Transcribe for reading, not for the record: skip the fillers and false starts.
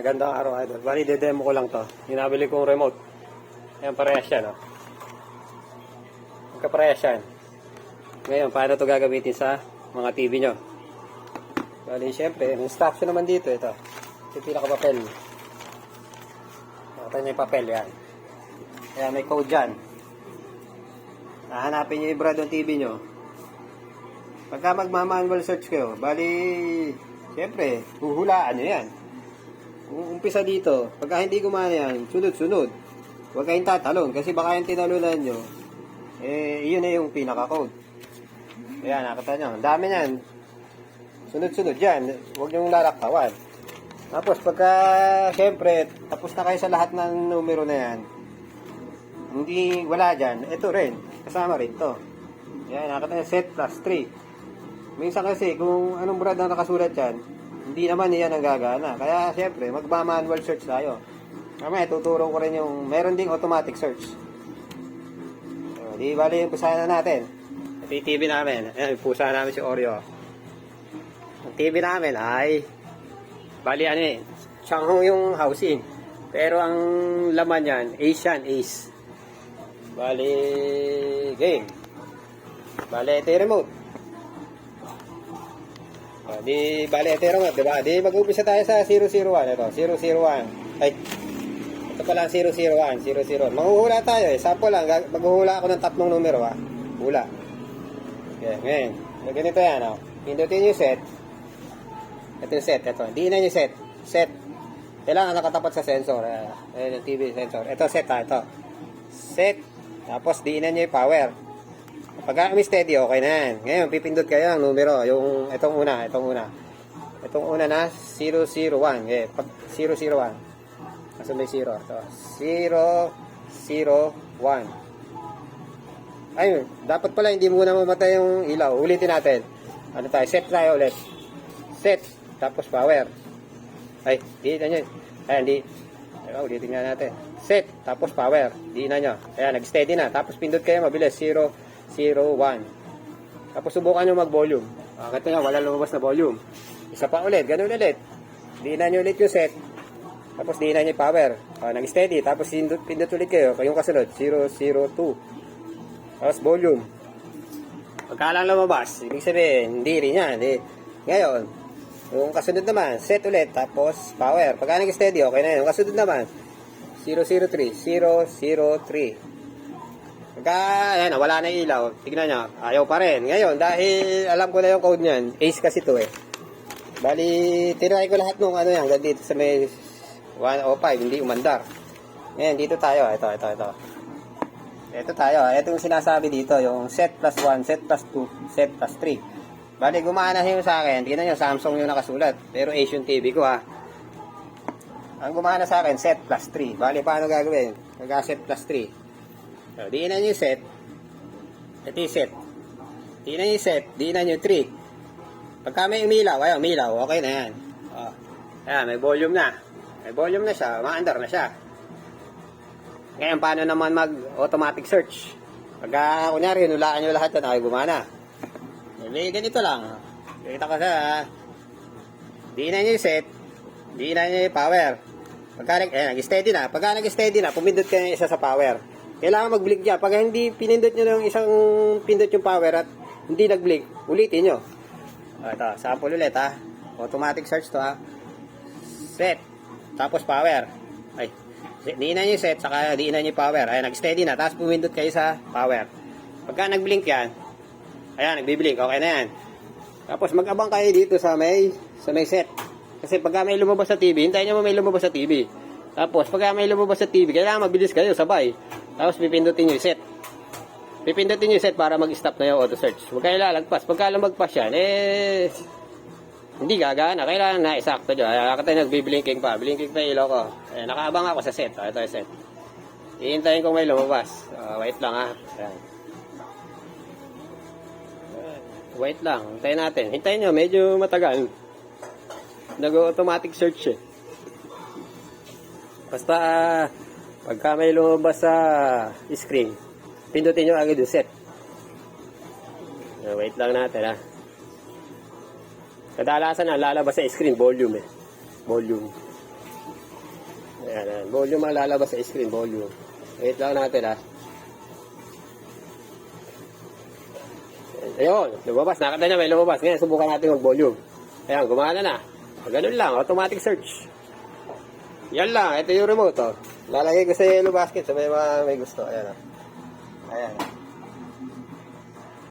Gandang araw idol. Bali, de-demo ko lang to. Hinabili kong remote. Ayan, parehas yan, oh. Magkaparehas yan. Ngayon, paano to gagamitin sa mga TV nyo? Bali, syempre, may instruction naman dito. Ito yung pinaka-papel. Ito yung papel, yan. Ayan, may code dyan. Hahanapin nyo yung brand ng TV nyo. Pagka magmamanual search kayo, bali, syempre, huhulaan nyo yan. Kung umpisa dito, pagka hindi gumana yan, sunod-sunod. Huwag kayong tatalon kasi baka yung tinalunan nyo, yun na yung pinaka-code. Ayan, nakita nyo. Ang dami yan. Sunod-sunod yan. Huwag nyo lalaktawan. Tapos, pagka, syempre, tapos na kayo sa lahat ng numero na yan, hindi, wala dyan, ito rin. Kasama rin to. Ayan, nakita nyo, set plus 3. Minsan kasi, kung anong brand ang nakasulat dyan, hindi naman yan ang gagana. Kaya, syempre, magma-manual search tayo. Mamaya, tuturo ko rin yung, meron ding automatic search. So, di bali, pusahan na natin. Ito yung TV namin. Ayan, pusahan namin si Oreo. Ang TV namin ay, bali, ano eh, Changhong yung housing. Pero ang laman yan, Asian Ace. Bali, game. Bali, ito yung remote. Di bali ito remote, diba? Di mag-umpisa tayo sa 001. Ito, 001. Ay, ito pala 001, 001. Manghuhula tayo eh. Sample lang, maghuhula ako ng tatlong numero ha. Hula. Okay, ngayon. Ganito yan, oh. Pindutin yung set. Ito yung set, ito. Diinan yung set. Set. Kailangan nakatapat sa sensor. Ayan yung TV sensor. Ito set ha, ito. Set. Tapos diinan nyo yung power. Pag kami steady, okay na yan. Ngayon, pipindot kayo ang numero. Yung, itong una. Itong una na 001. Okay, pag 001. Kaso may 0. Ito. 001. Ayun, dapat pala hindi muna mamatay yung ilaw. Ulitin natin. Ano tayo? Set tayo ulit. Set. Tapos power. Ay, di na nyo. Ayan, di. Ulitin nga natin. Set. Tapos power. Di na nyo. Ayan, nag-steady na. Tapos pindot kayo mabilis. 001. Tapos subukan nyo mag-volume. Ito nga, wala lumabas na volume. Isa pa ulit, ganun ulit. Diinan nyo ulit yung set. Tapos diinan nyo yung power. Nag-steady. Tapos pindot ulit kayo. Kayong kasunod, 002. Tapos volume. Pagka lang lumabas, ibig sabihin, hindi rin yan. Ngayon, yung kasunod naman, set ulit. Tapos power. Pagka nag-steady, okay na yun. Yung kasunod naman, 003. Ayan, wala na yung ilaw. Tignan nyo, ayaw pa rin. Ngayon, dahil alam ko na yung code niyan, Ace kasi to eh. Bali, tinry ko lahat nung ano yan, dito sa may 105, hindi umandar. Ngayon, dito tayo. Ito. Ito tayo. Ito yung sinasabi dito, yung set plus 1, set plus 2, set plus 3. Bali, gumana yung sa akin. Tignan nyo, Samsung yung nakasulat. Pero Asian TV ko ha. Ang gumana sa akin, set plus 3. Bali, paano gagawin? Set plus 3. So, diinan nyo yung set. Ito yung set. Diinan nyo yung set. Diinan nyo yung 3. Pagka may umilaw, ayaw, umilaw. Okay na yan. Ayan, may volume na. May volume na siya. Maandar na siya. Ngayon, paano naman mag-automatic search? Pagka, kunyari, hinulaan nyo lahat yan, ay gumana. Ganito lang. Kita ko sa, diinan nyo yung set. Diinan nyo yung power. Pagka, nag-steady na. Pagka nag-steady na, pumindot kayo isa sa power. Kailangan mag-blink dyan. Pag hindi pinindot nyo ng isang pindot yung power at hindi nag-blink, ulitin nyo. Ito, sample ulit ha. Automatic search to ha. Set. Tapos power. Ay, diinan nyo yung set, saka diinan nyo yung power. Ayan, nag-steady na. Tapos pumindot kayo sa power. Pagka nag-blink yan, ayan, nagbi-blink. Okay na yan. Tapos mag-abang kayo dito sa may set. Kasi pagka may lumabas sa TV, hintayin nyo may lumabas sa TV. Tapos, pagka may lumabas sa TV, kailangan mabilis kayo, sabay. Tapos, pipindutin nyo yung set. Pipindutin nyo yung set para mag-stop na yung auto-search. Huwag kayo lalagpas. Pagka lumagpas yan, hindi gagana. Kailangan na isakto dyan. Kaya nagbi-blinking pa. Blinking pa yung ilaw ko. Nakaabang ako sa set. Ito yung set. Ihintayin kong may lumabas. Wait lang ha. Ayan. Wait lang. Hintayin natin. Hintayin nyo. Medyo matagal. Nag-automatic search eh. Basta, pagka may lumabas sa screen, pindutin nyo agad yung set. Wait lang natin ha. Kadalasan na lalabas sa screen, volume eh. Volume. Ayan, ayan. Volume ang lalabas sa screen, volume. Wait lang natin ha. Ayun, lumabas. Nakita niya may lumabas. Ngayon, subukan natin mag-volume. Ayan, gumana na. Ganun lang, automatic search. Yan lang, ito yung remote. Oh. Lalagay ko sa yellow basket sa may gusto. Ayan. Ayan.